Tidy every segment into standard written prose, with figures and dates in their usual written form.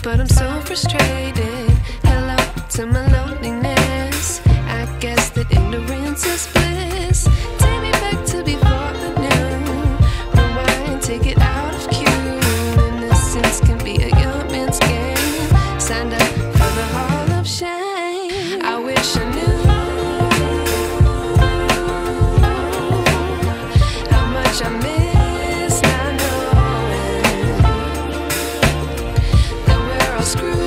but I'm so frustrated. Hello to my loneliness. I guess that ignorance is bliss. Take me back to before I knew. Rewind, take it out of cue. Innocence can be a young man's game. Signed up for the hall of shame. I wish I knew how much I miss not knowing that we're all screwed.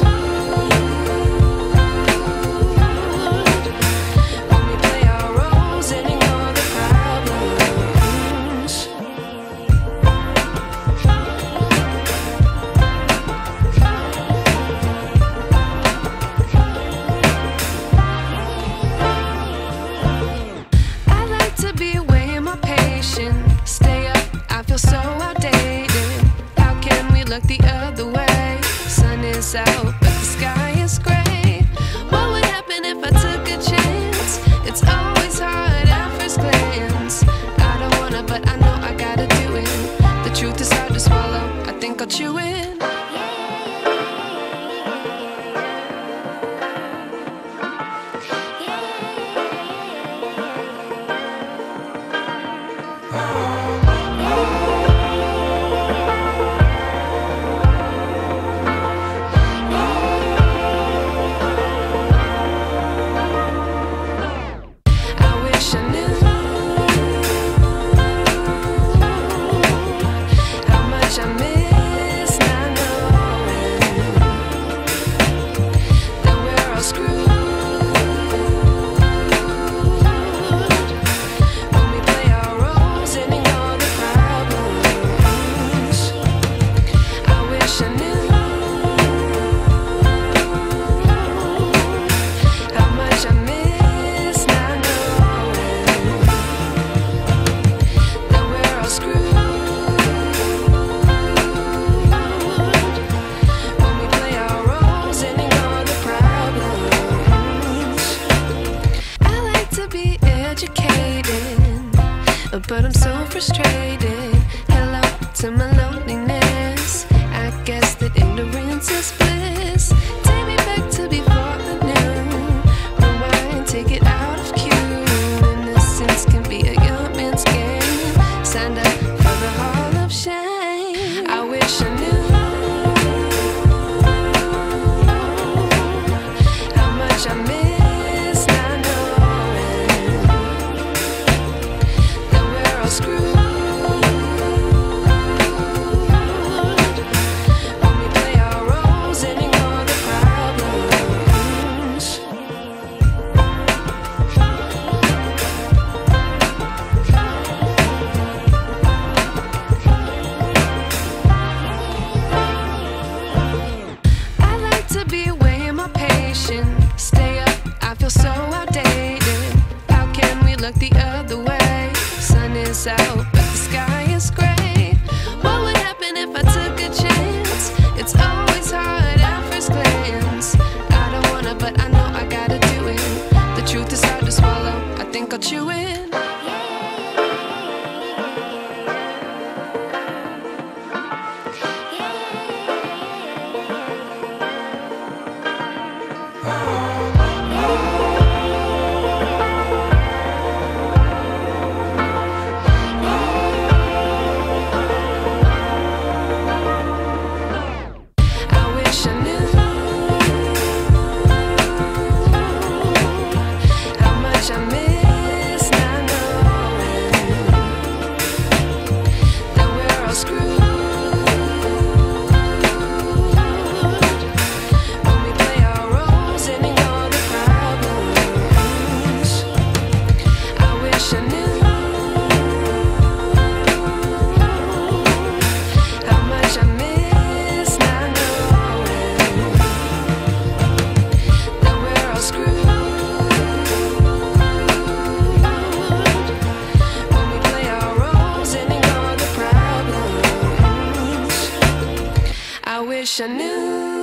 Stay up, I feel so outdated. How can we look the other way? Sun is out, but the sky is gray. What would happen if I took a chance? It's always hard at first glance. I don't wanna, but I know I gotta do it. The truth is hard to swallow, I think I'll chew it. But I'm so frustrated. Hello to my loneliness. I guess that ignorance is bliss. Take me back to before I knew. Rewind, take it out of cue. Innocence can be a young man's game. Signed up for the hall of shame. I wish I knew how much I miss not knowing that we're all screwed. When we play our roles and ignore the problems. I like to be away in my patience. Stay up, I feel so outdated. How can we look the other way? Sun is out, but the sky is gray. What would happen if I took a chance? It's always hard at first glance. I don't wanna, but I know I gotta do it. The truth is hard to swallow, I think I'll chew it. I wish I knew how much I miss not knowing that we're all screwed. When we play our roles and ignore the problems. I wish I knew how much I miss not knowing that we're all screwed. When we play our roles and ignore the problems. I wish I knew